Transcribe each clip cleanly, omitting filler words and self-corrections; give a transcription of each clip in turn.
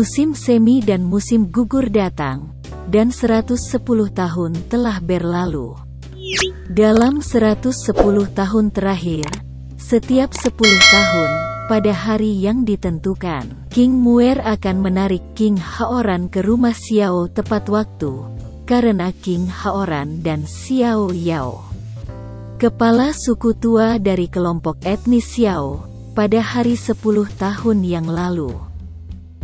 Musim semi dan musim gugur datang, dan 110 tahun telah berlalu. Dalam 110 tahun terakhir, setiap 10 tahun, pada hari yang ditentukan, King Muer akan menarik King Haoran ke rumah Xiao tepat waktu, karena King Haoran dan Xiao Yao, kepala suku tua dari kelompok etnis Xiao, pada hari 10 tahun yang lalu.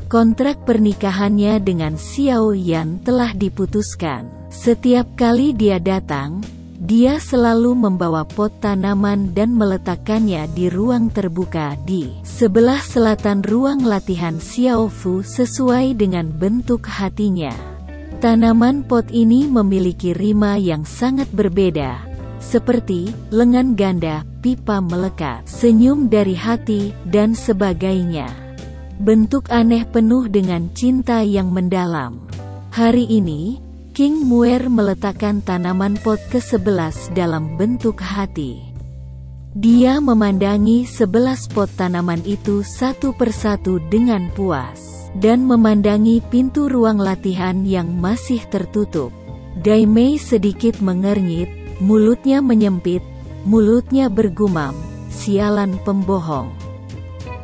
Kontrak pernikahannya dengan Xiao Yan telah diputuskan. Setiap kali dia datang, dia selalu membawa pot tanaman dan meletakkannya di ruang terbuka di sebelah selatan ruang latihan Xiao Fu sesuai dengan bentuk hatinya. Tanaman pot ini memiliki rima yang sangat berbeda, seperti lengan ganda, pipa melekat, senyum dari hati, dan sebagainya. Bentuk aneh penuh dengan cinta yang mendalam. Hari ini, King Muer meletakkan tanaman pot ke-11 dalam bentuk hati. Dia memandangi 11 pot tanaman itu satu persatu dengan puas, dan memandangi pintu ruang latihan yang masih tertutup. Dai Mei sedikit mengernyit, mulutnya menyempit, mulutnya bergumam, "Sialan pembohong.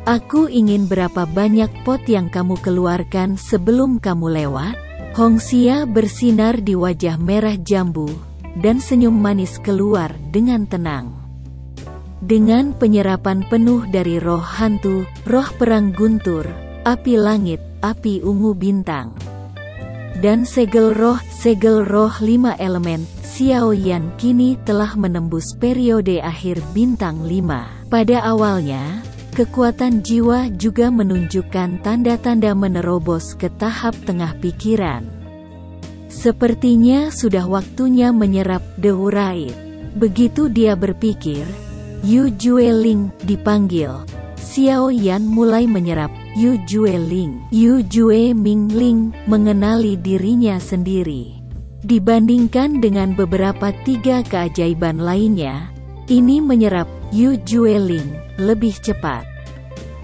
Aku ingin berapa banyak pot yang kamu keluarkan sebelum kamu lewat?" Hong Xia bersinar di wajah merah jambu, dan senyum manis keluar dengan tenang. Dengan penyerapan penuh dari roh hantu, roh perang guntur, api langit, api ungu bintang, dan segel roh 5 elemen, Xiao Yan kini telah menembus periode akhir bintang 5. Pada awalnya, kekuatan jiwa juga menunjukkan tanda-tanda menerobos ke tahap tengah pikiran. Sepertinya sudah waktunya menyerap The Wraith. Begitu dia berpikir, Yu Jueling dipanggil. Xiao Yan mulai menyerap Yu Jueling. Yu Jue Mingling mengenali dirinya sendiri. Dibandingkan dengan beberapa 3 keajaiban lainnya, ini menyerap Yu Jueling lebih cepat,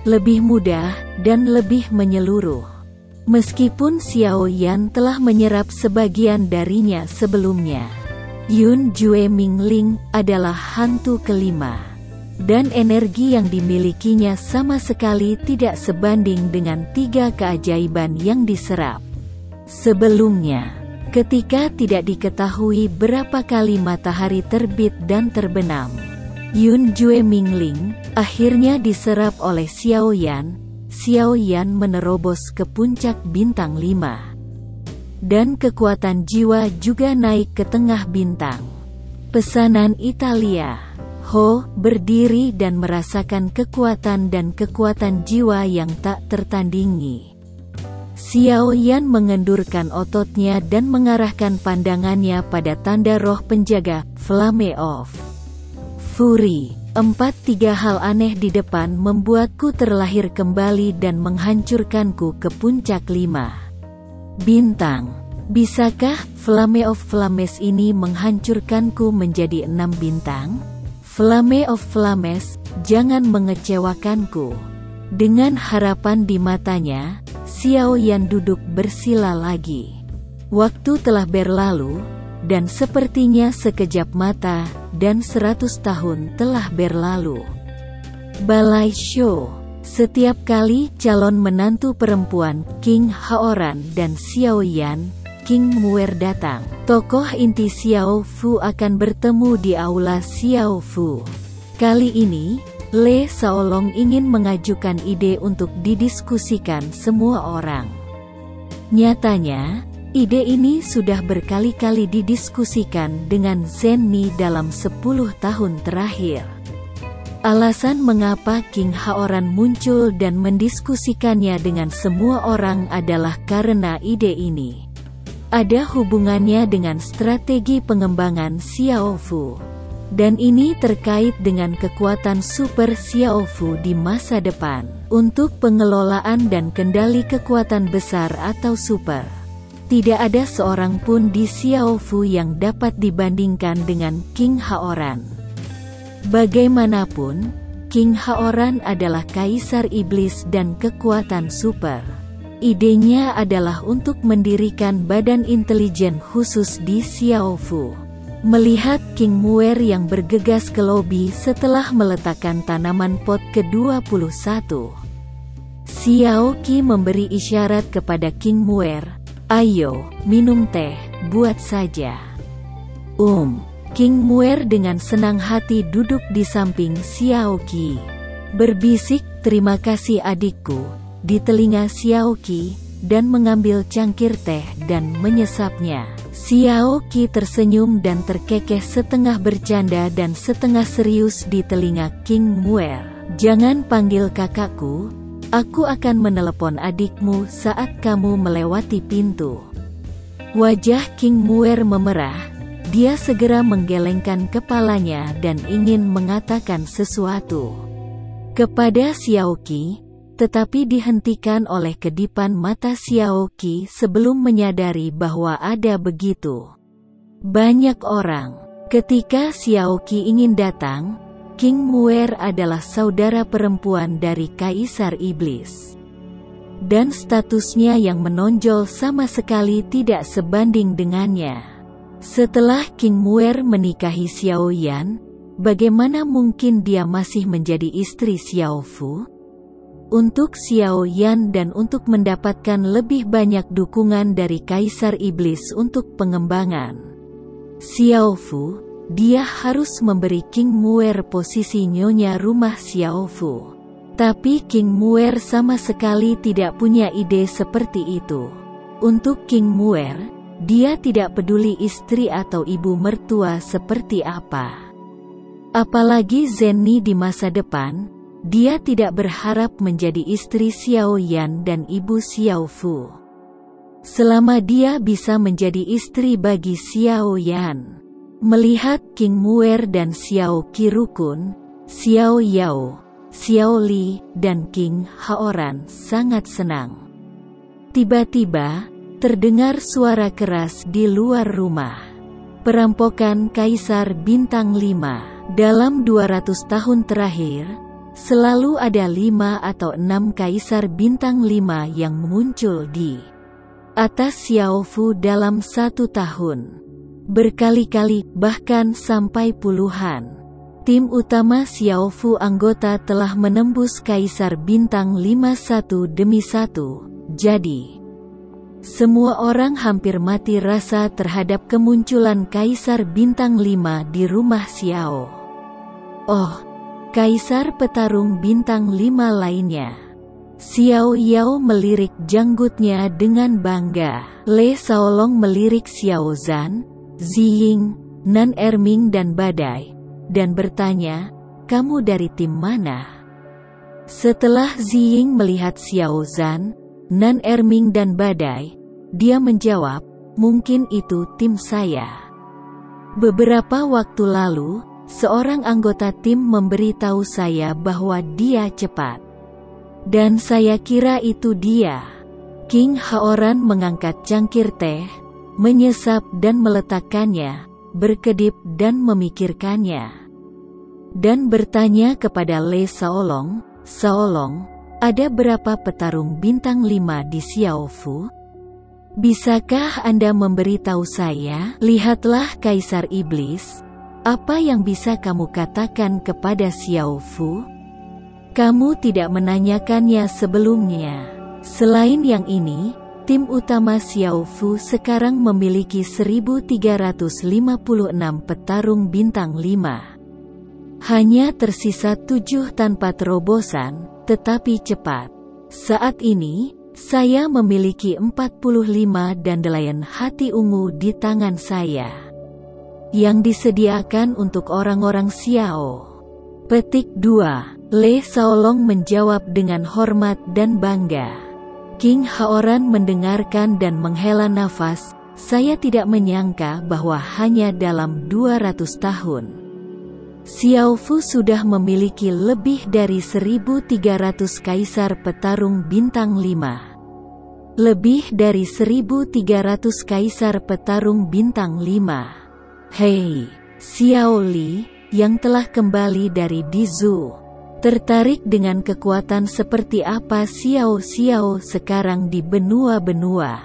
lebih mudah, dan lebih menyeluruh. Meskipun Xiao Yan telah menyerap sebagian darinya sebelumnya, Yun Jue Mingling adalah hantu kelima, dan energi yang dimilikinya sama sekali tidak sebanding dengan 3 keajaiban yang diserap sebelumnya. Ketika tidak diketahui berapa kali matahari terbit dan terbenam, Yun Jue Mingling akhirnya diserap oleh Xiao Yan. Xiao Yan menerobos ke puncak bintang 5. Dan kekuatan jiwa juga naik ke tengah bintang. Pesanan Italia. Ho berdiri dan merasakan kekuatan dan kekuatan jiwa yang tak tertandingi. Xiao Yan mengendurkan ototnya dan mengarahkan pandangannya pada tanda roh penjaga, Flame of Fury. 3 hal aneh di depan membuatku terlahir kembali dan menghancurkanku ke puncak 5 bintang. Bisakah Flame of Flames ini menghancurkanku menjadi 6 bintang? Flame of Flames, jangan mengecewakanku. Dengan harapan di matanya, Xiao Yan duduk bersila lagi. Waktu telah berlalu, dan sepertinya sekejap mata, dan 100 tahun telah berlalu. Balai Show. Setiap kali calon menantu perempuan, King Haoran dan Xiao Yan, King Muer datang, tokoh inti Xiao Fu akan bertemu di aula Xiao Fu. Kali ini, Le Shaolong ingin mengajukan ide untuk didiskusikan semua orang. Nyatanya, ide ini sudah berkali-kali didiskusikan dengan Zhen Ni dalam 10 tahun terakhir. Alasan mengapa King Haoran muncul dan mendiskusikannya dengan semua orang adalah karena ide ini ada hubungannya dengan strategi pengembangan Xiao Fu. Dan ini terkait dengan kekuatan super Xiao Fu di masa depan, untuk pengelolaan dan kendali kekuatan besar atau super. Tidak ada seorang pun di Xiao Fu yang dapat dibandingkan dengan King Haoran. Bagaimanapun, King Haoran adalah kaisar iblis dan kekuatan super. Idenya adalah untuk mendirikan badan intelijen khusus di Xiaofu. Melihat King Muer yang bergegas ke lobi setelah meletakkan tanaman pot ke-21, Xiao Qi memberi isyarat kepada King Muer, "Ayo, minum teh, buat saja." King Muer dengan senang hati duduk di samping Xiao Qi. Berbisik, "Terima kasih adikku," di telinga Xiao Qi, dan mengambil cangkir teh dan menyesapnya. Xiao Qi tersenyum dan terkekeh setengah bercanda dan setengah serius di telinga King Muer. "Jangan panggil kakakku, aku akan menelepon adikmu saat kamu melewati pintu." Wajah King Muer memerah, dia segera menggelengkan kepalanya dan ingin mengatakan sesuatu kepada Xiao Qi, tetapi dihentikan oleh kedipan mata Xiao Qi sebelum menyadari bahwa ada begitu banyak orang. Ketika Xiao Qi ingin datang, King Muer adalah saudara perempuan dari Kaisar Iblis, dan statusnya yang menonjol sama sekali tidak sebanding dengannya. Setelah King Muer menikahi Xiao Yan, bagaimana mungkin dia masih menjadi istri Xiao Fu? Untuk Xiao Yan dan untuk mendapatkan lebih banyak dukungan dari Kaisar Iblis untuk pengembangan Xiao Fu, dia harus memberi King Muer posisi nyonya rumah Xiao Fu. Tapi King Muer sama sekali tidak punya ide seperti itu. Untuk King Muer, dia tidak peduli istri atau ibu mertua seperti apa. Apalagi Zenni di masa depan, dia tidak berharap menjadi istri Xiao Yan dan ibu Xiao Fu. Selama dia bisa menjadi istri bagi Xiao Yan. Melihat King Muer dan Xiao Qi rukun, Xiao Yao, Xiao Li, dan King Haoran sangat senang. Tiba-tiba, terdengar suara keras di luar rumah. Perampokan Kaisar Bintang 5. Dalam 200 tahun terakhir, selalu ada 5 atau 6 Kaisar Bintang 5 yang muncul di atas Xiao Fu dalam 1 tahun. Berkali-kali, bahkan sampai puluhan. Tim utama Xiao Fu anggota telah menembus Kaisar Bintang 5 satu demi satu. Jadi, semua orang hampir mati rasa terhadap kemunculan Kaisar Bintang 5 di rumah Xiao. Oh, Kaisar petarung bintang 5 lainnya. Xiao Yao melirik janggutnya dengan bangga. Le Shaolong melirik Xiao Zhan, Ziying, Nan Erming dan Badai, dan bertanya, "Kamu dari tim mana?" Setelah Ziying melihat Xiao Zhan, Nan Erming dan Badai, dia menjawab, "Mungkin itu tim saya." Beberapa waktu lalu, seorang anggota tim memberitahu saya bahwa dia cepat. Dan saya kira itu dia. King Haoran mengangkat cangkir teh, menyesap dan meletakkannya, berkedip dan memikirkannya. Dan bertanya kepada Le Shaolong, "Shaolong, ada berapa petarung bintang 5 di Xiao Fu? Bisakah Anda memberitahu saya?" "Lihatlah Kaisar Iblis. Apa yang bisa kamu katakan kepada Xiao Fu? Kamu tidak menanyakannya sebelumnya." Selain yang ini, tim utama Xiao Fu sekarang memiliki 1.356 petarung bintang 5. Hanya tersisa 7 tanpa terobosan, tetapi cepat. Saat ini, saya memiliki 45 dandelion hati ungu di tangan saya, yang disediakan untuk orang-orang Xiao. Petik 2. Le Shaolong menjawab dengan hormat dan bangga. King Haoran mendengarkan dan menghela nafas. "Saya tidak menyangka bahwa hanya dalam 200 tahun, Xiao Fu sudah memiliki lebih dari 1.300 kaisar petarung bintang 5. Lebih dari 1.300 kaisar petarung bintang 5. Hei, Xiao Li, yang telah kembali dari Dizu. Tertarik dengan kekuatan seperti apa Xiao Xiao sekarang di benua-benua.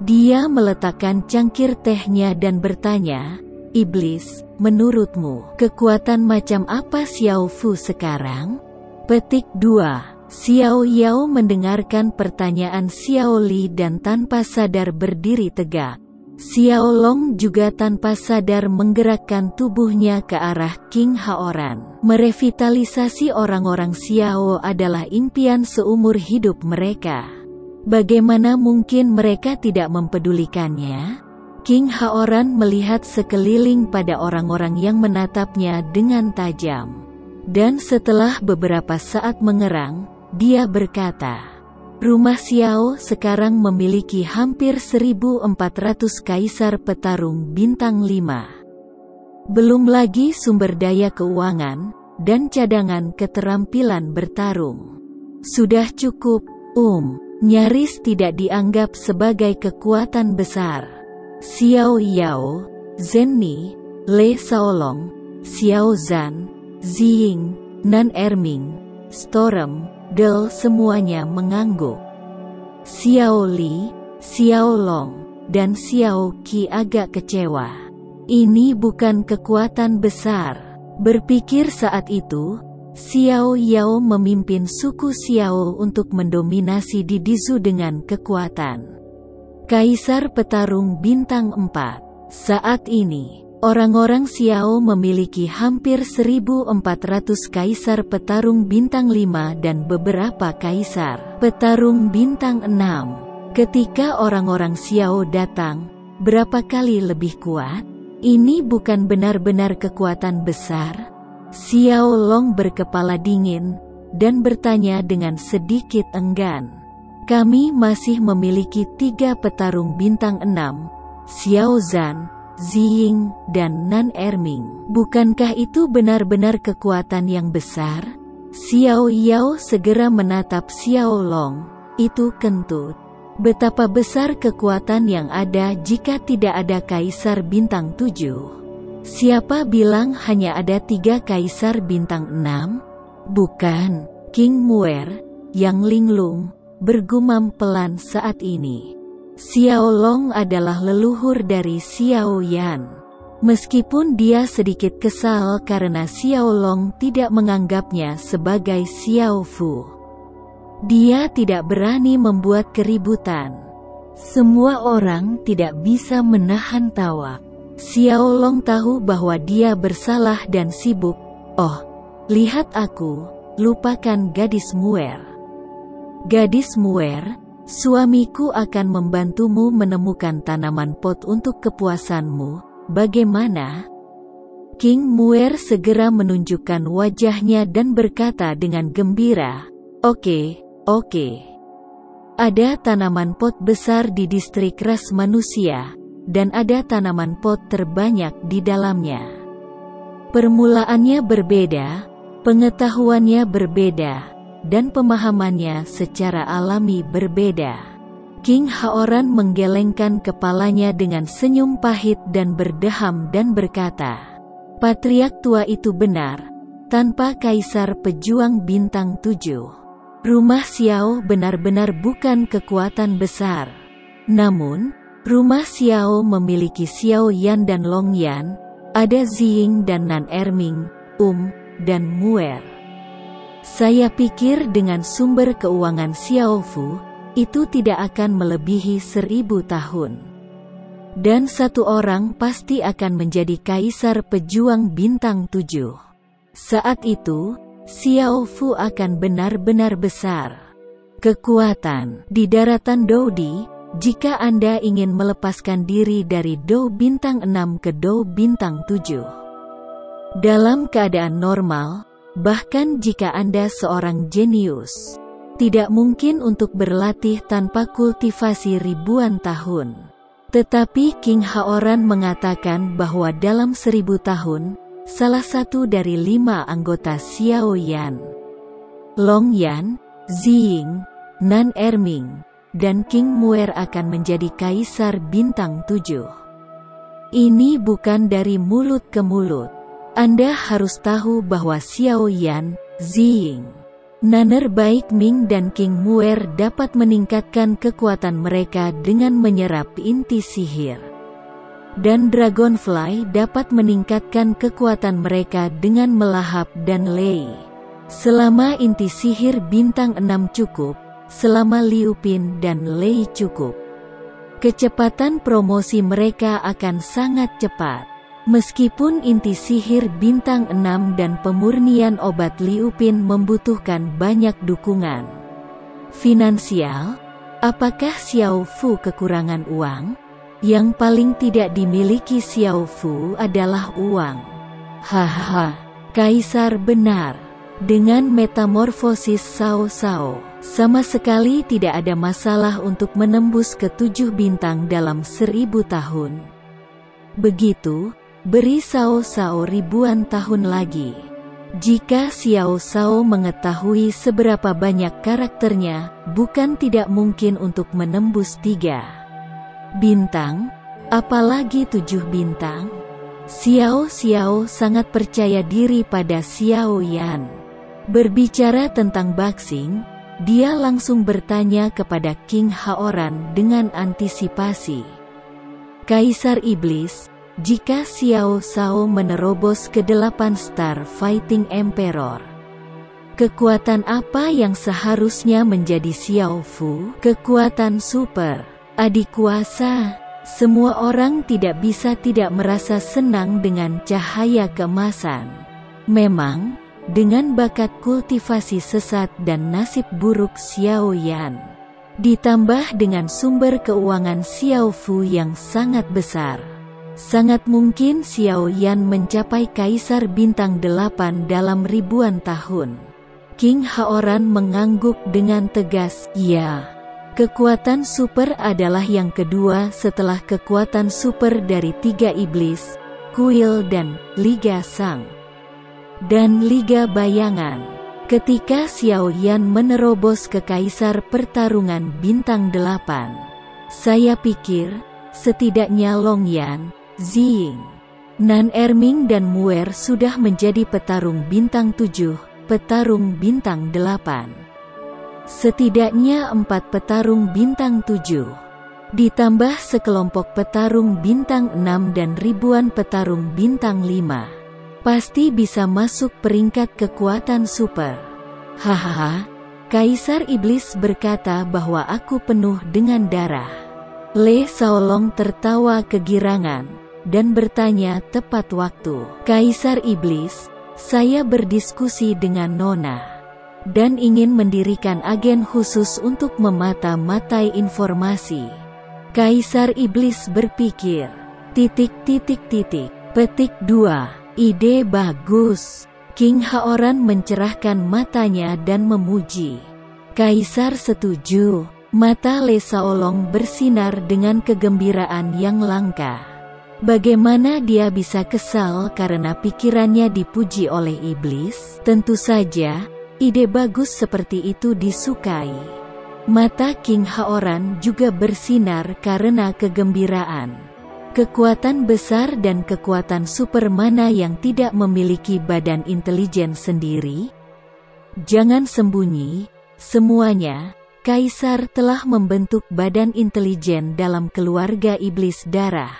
Dia meletakkan cangkir tehnya dan bertanya, "Iblis, menurutmu, kekuatan macam apa Xiao Fu sekarang?" Petik 2. Xiao Yao mendengarkan pertanyaan Xiao Li dan tanpa sadar berdiri tegak. Xiao Long juga tanpa sadar menggerakkan tubuhnya ke arah King Haoran. Merevitalisasi orang-orang Xiao adalah impian seumur hidup mereka. Bagaimana mungkin mereka tidak mempedulikannya? King Haoran melihat sekeliling pada orang-orang yang menatapnya dengan tajam. Dan setelah beberapa saat mengerang, dia berkata, "Rumah Xiao sekarang memiliki hampir 1.400 kaisar petarung bintang 5. Belum lagi sumber daya keuangan, dan cadangan keterampilan bertarung. Sudah cukup, nyaris tidak dianggap sebagai kekuatan besar. Xiao Yao, Zenni, Le Shaolong, Xiao Zhan, Ziying, Nan Erming, Storm, Del semuanya mengangguk. Xiao Li, Xiao Long, dan Xiao Qi agak kecewa. Ini bukan kekuatan besar." Berpikir saat itu, Xiao Yao memimpin suku Xiao untuk mendominasi di Dizu dengan kekuatan Kaisar Petarung Bintang 4. Saat ini, orang-orang Xiao memiliki hampir 1.400 kaisar petarung bintang 5 dan beberapa kaisar petarung bintang 6. Ketika orang-orang Xiao datang, berapa kali lebih kuat? Ini bukan benar-benar kekuatan besar? Xiao Long berkepala dingin, dan bertanya dengan sedikit enggan. "Kami masih memiliki 3 petarung bintang 6, Xiao Zhan, Ziying, dan Nan Erming. Bukankah itu benar-benar kekuatan yang besar?" Xiao Yao segera menatap Xiao Long. Itu kentut. Betapa besar kekuatan yang ada jika tidak ada kaisar bintang 7. Siapa bilang hanya ada 3 kaisar bintang 6? Bukan, King Muer, Yang Linglung, bergumam pelan saat ini. Xiao Long adalah leluhur dari Xiao Yan. Meskipun dia sedikit kesal karena Xiao Long tidak menganggapnya sebagai Xiao Fu. Dia tidak berani membuat keributan. Semua orang tidak bisa menahan tawa. Xiao Long tahu bahwa dia bersalah dan sibuk. "Oh, lihat aku, lupakan gadis Muer. Gadis Muer, suamiku akan membantumu menemukan tanaman pot untuk kepuasanmu. Bagaimana?" King Muer segera menunjukkan wajahnya dan berkata dengan gembira, Oke. Ada tanaman pot besar di distrik ras manusia, dan ada tanaman pot terbanyak di dalamnya. Permulaannya berbeda, pengetahuannya berbeda, dan pemahamannya secara alami berbeda. King Haoran menggelengkan kepalanya dengan senyum pahit dan berdeham dan berkata, "Patriark tua itu benar, tanpa kaisar pejuang bintang 7. Rumah Xiao benar-benar bukan kekuatan besar. Namun, rumah Xiao memiliki Xiao Yan dan Long Yan, ada Ziying dan Nan Erming, dan Muer. Saya pikir dengan sumber keuangan Xiao Fu, itu tidak akan melebihi 1.000 tahun. Dan satu orang pasti akan menjadi kaisar pejuang bintang 7. Saat itu, Xiao Fu akan benar-benar besar. Kekuatan di daratan Doudi, jika Anda ingin melepaskan diri dari Dou bintang 6 ke Dou bintang 7. Dalam keadaan normal, bahkan jika Anda seorang jenius, tidak mungkin untuk berlatih tanpa kultivasi ribuan tahun. Tetapi King Haoran mengatakan bahwa dalam 1.000 tahun, salah satu dari 5 anggota Xiao Yan, Long Yan, Ziying, Nan Erming, dan King Muer akan menjadi kaisar bintang 7. Ini bukan dari mulut ke mulut. Anda harus tahu bahwa Xiao Yan, Ziying. Naner baik Ming dan King Muer dapat meningkatkan kekuatan mereka dengan menyerap inti sihir. Dan Dragonfly dapat meningkatkan kekuatan mereka dengan melahap dan Lei. Selama inti sihir bintang 6 cukup, selama Liu Pin dan Lei cukup, kecepatan promosi mereka akan sangat cepat. Meskipun inti sihir bintang 6 dan pemurnian obat Liu Pin membutuhkan banyak dukungan finansial, apakah Xiao Fu kekurangan uang? Yang paling tidak dimiliki Xiao Fu adalah uang. Hahaha, Kaisar benar. Dengan metamorfosis Cao Cao, sama sekali tidak ada masalah untuk menembus ke 7 bintang dalam 1000 tahun. Begitu, beri Cao Cao ribuan tahun lagi. Jika Xiao Cao mengetahui seberapa banyak karakternya, bukan tidak mungkin untuk menembus 3 bintang, apalagi 7 bintang. Xiao Xiao sangat percaya diri pada Xiao Yan. Berbicara tentang boxing, dia langsung bertanya kepada King Haoran dengan antisipasi. Kaisar Iblis, jika Xiao Cao menerobos ke 8 Star Fighting Emperor, kekuatan apa yang seharusnya menjadi Xiao Fu? Kekuatan super, adik kuasa. Semua orang tidak bisa tidak merasa senang dengan cahaya keemasan. Memang, dengan bakat kultivasi sesat dan nasib buruk Xiao Yan, ditambah dengan sumber keuangan Xiao Fu yang sangat besar, sangat mungkin Xiao Yan mencapai Kaisar Bintang 8 dalam ribuan tahun. King Haoran mengangguk dengan tegas, ya. Kekuatan super adalah yang kedua setelah kekuatan super dari 3 iblis, Kuil dan Liga Sang dan Liga Bayangan. Ketika Xiao Yan menerobos ke Kaisar Pertarungan Bintang 8, saya pikir, setidaknya Long Yan, Ziying, Nan Erming dan Muer sudah menjadi petarung Bintang 7, petarung Bintang 8. Setidaknya 4 petarung Bintang 7. Ditambah sekelompok petarung Bintang 6 dan ribuan petarung Bintang 5. Pasti bisa masuk peringkat kekuatan super. Hahaha, Kaisar Iblis berkata bahwa aku penuh dengan darah. Le Shaolong tertawa kegirangan, dan bertanya tepat waktu. Kaisar Iblis, saya berdiskusi dengan Nona, dan ingin mendirikan agen khusus untuk memata-matai informasi. Kaisar Iblis berpikir, Petik 2. Ide bagus. King Haoran mencerahkan matanya dan memuji. Kaisar setuju. Mata Le Shaolong bersinar dengan kegembiraan yang langka. Bagaimana dia bisa kesal karena pikirannya dipuji oleh iblis? Tentu saja, ide bagus seperti itu disukai. Mata King Haoran juga bersinar karena kegembiraan. Kekuatan besar dan kekuatan super mana yang tidak memiliki badan intelijen sendiri? Jangan sembunyi, semuanya. Kaisar telah membentuk badan intelijen dalam keluarga iblis darah.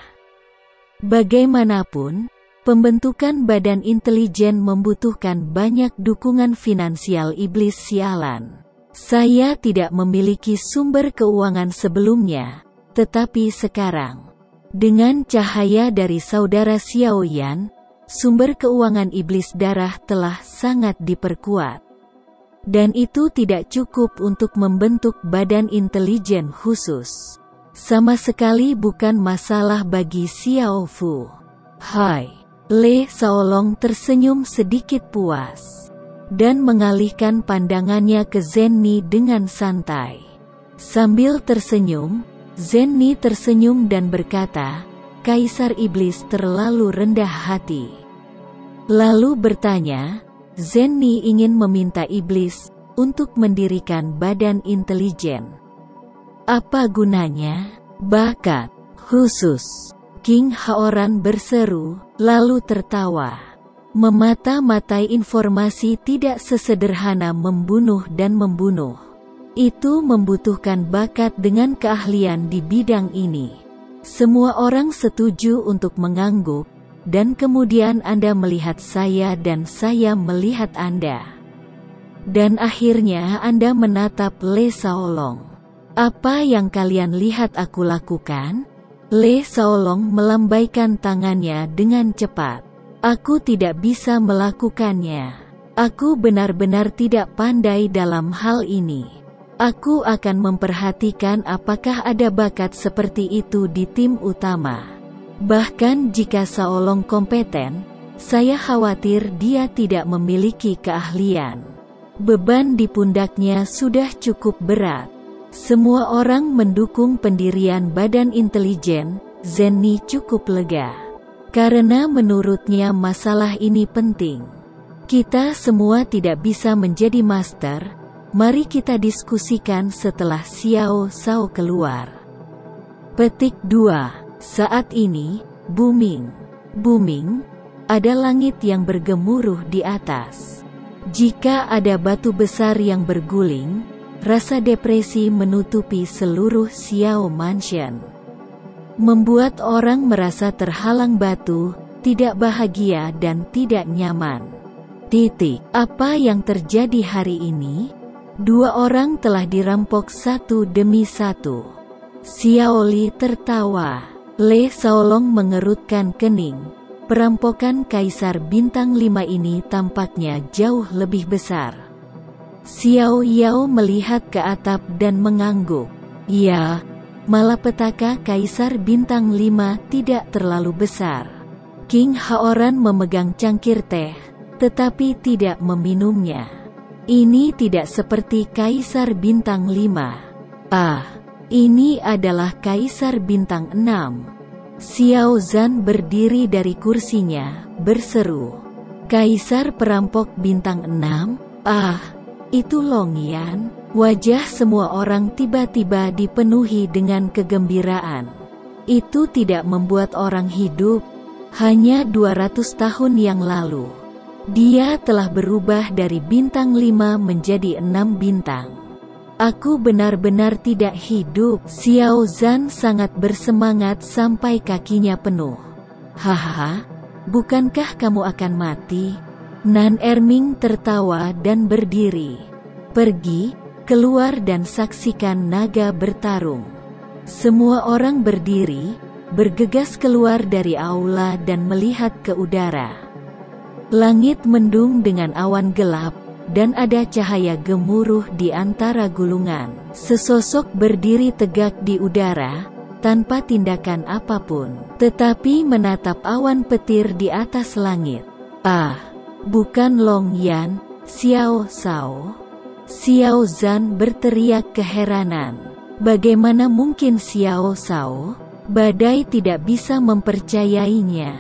Bagaimanapun, pembentukan badan intelijen membutuhkan banyak dukungan finansial iblis sialan. Saya tidak memiliki sumber keuangan sebelumnya, tetapi sekarang, dengan cahaya dari saudara Xiao Yan, sumber keuangan iblis darah telah sangat diperkuat. Dan itu tidak cukup untuk membentuk badan intelijen khusus. Sama sekali bukan masalah bagi Xiao Fu. Hai. Le Shaolong tersenyum sedikit puas, dan mengalihkan pandangannya ke Zenni dengan santai. Sambil tersenyum, Zenni tersenyum dan berkata, Kaisar Iblis terlalu rendah hati. Lalu bertanya, Zenni ingin meminta iblis untuk mendirikan badan intelijen. Apa gunanya? Bakat khusus. King Haoran berseru, lalu tertawa. Memata-matai informasi tidak sesederhana membunuh dan membunuh. Itu membutuhkan bakat dengan keahlian di bidang ini. Semua orang setuju untuk mengangguk, dan kemudian Anda melihat saya dan saya melihat Anda. Dan akhirnya Anda menatap Le Saolong. Apa yang kalian lihat aku lakukan? Le Saolong melambaikan tangannya dengan cepat. Aku tidak bisa melakukannya. Aku benar-benar tidak pandai dalam hal ini. Aku akan memperhatikan apakah ada bakat seperti itu di tim utama. Bahkan jika Saolong kompeten, saya khawatir dia tidak memiliki keahlian. Beban di pundaknya sudah cukup berat. Semua orang mendukung pendirian Badan Intelijen. Zenni cukup lega. Karena menurutnya masalah ini penting. Kita semua tidak bisa menjadi master. Mari kita diskusikan setelah Xiao Zhao keluar. Petik 2. Saat ini, booming. Booming, ada langit yang bergemuruh di atas. Jika ada batu besar yang berguling, rasa depresi menutupi seluruh Xiao Mansion. Membuat orang merasa terhalang batu, tidak bahagia dan tidak nyaman. Apa yang terjadi hari ini? 2 orang telah dirampok satu demi satu. Xiao Li tertawa. Le Saolong mengerutkan kening. Perampokan Kaisar Bintang 5 ini tampaknya jauh lebih besar. Xiao Yao melihat ke atap dan mengangguk. Ya, malapetaka Kaisar Bintang 5 tidak terlalu besar. King Haoran memegang cangkir teh, tetapi tidak meminumnya. Ini tidak seperti Kaisar Bintang 5. Ini adalah Kaisar Bintang 6. Xiao Zhan berdiri dari kursinya, berseru. Kaisar perampok Bintang 6? Itu Long Yan. Wajah semua orang tiba-tiba dipenuhi dengan kegembiraan. Itu tidak membuat orang hidup. Hanya 200 tahun yang lalu, dia telah berubah dari bintang 5 menjadi 6 bintang. Aku benar-benar tidak hidup. Xiao Zhan sangat bersemangat sampai kakinya penuh. Hahaha, bukankah kamu akan mati? Nan Erming tertawa dan berdiri. Pergi, keluar dan saksikan naga bertarung. Semua orang berdiri, bergegas keluar dari aula dan melihat ke udara. Langit mendung dengan awan gelap, dan ada cahaya gemuruh di antara gulungan. Sesosok berdiri tegak di udara, tanpa tindakan apapun, tetapi menatap awan petir di atas langit. Bukan Long Yan, Xiao Zhao. Xiao Zhan berteriak keheranan. Bagaimana mungkin Xiao Zhao? Badai tidak bisa mempercayainya.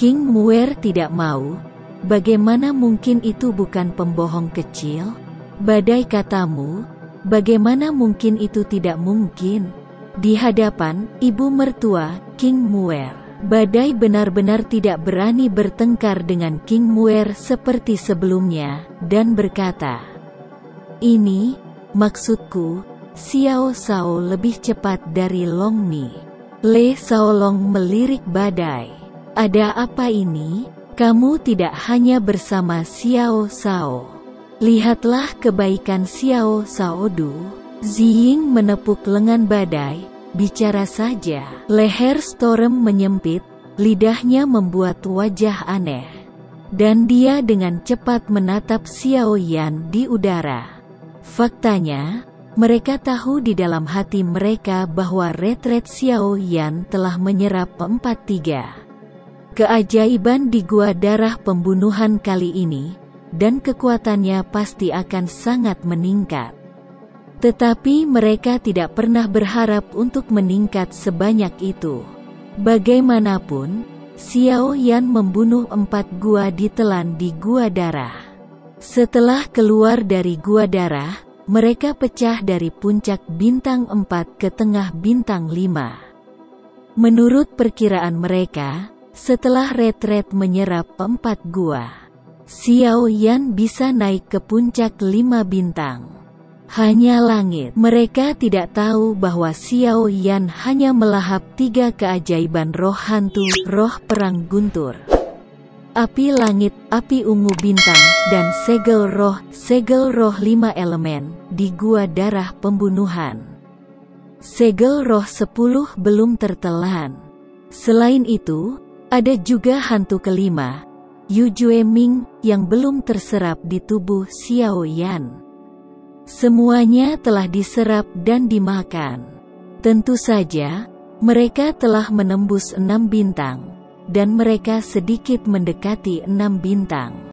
King Muer tidak mau. Bagaimana mungkin itu bukan pembohong kecil? Badai katamu, bagaimana mungkin itu tidak mungkin? Di hadapan ibu mertua, King Muer, Badai benar-benar tidak berani bertengkar dengan King Muer seperti sebelumnya, dan berkata, ini, maksudku, Xiao Zhao lebih cepat dari Long Mi. Le Saolong melirik Badai. Ada apa ini? Kamu tidak hanya bersama Xiao Zhao. Lihatlah kebaikan Xiao Zhao Du. Ziying menepuk lengan Badai. Bicara saja. Leher Storm menyempit, lidahnya membuat wajah aneh. Dan dia dengan cepat menatap Xiao Yan di udara. Faktanya, mereka tahu di dalam hati mereka bahwa retret Xiao Yan telah menyerap 4-3. Keajaiban di gua darah pembunuhan kali ini, dan kekuatannya pasti akan sangat meningkat. Tetapi mereka tidak pernah berharap untuk meningkat sebanyak itu. Bagaimanapun, Xiao Yan membunuh 4 gua ditelan di gua darah. Setelah keluar dari gua darah, mereka pecah dari puncak bintang 4 ke tengah bintang 5. Menurut perkiraan mereka, Setelah retret menyerap 4 gua, Xiao Yan bisa naik ke puncak 5 bintang. Hanya langit. Mereka tidak tahu bahwa Xiao Yan hanya melahap 3 keajaiban roh hantu, roh perang guntur, api langit, api ungu bintang, dan segel roh 5 elemen, di gua darah pembunuhan. Segel roh 10 belum tertelan. Selain itu, ada juga hantu kelima, Yu Jueming, yang belum terserap di tubuh Xiao Yan. Semuanya telah diserap dan dimakan. Tentu saja, mereka telah menembus 6 bintang, dan mereka sedikit mendekati 6 bintang.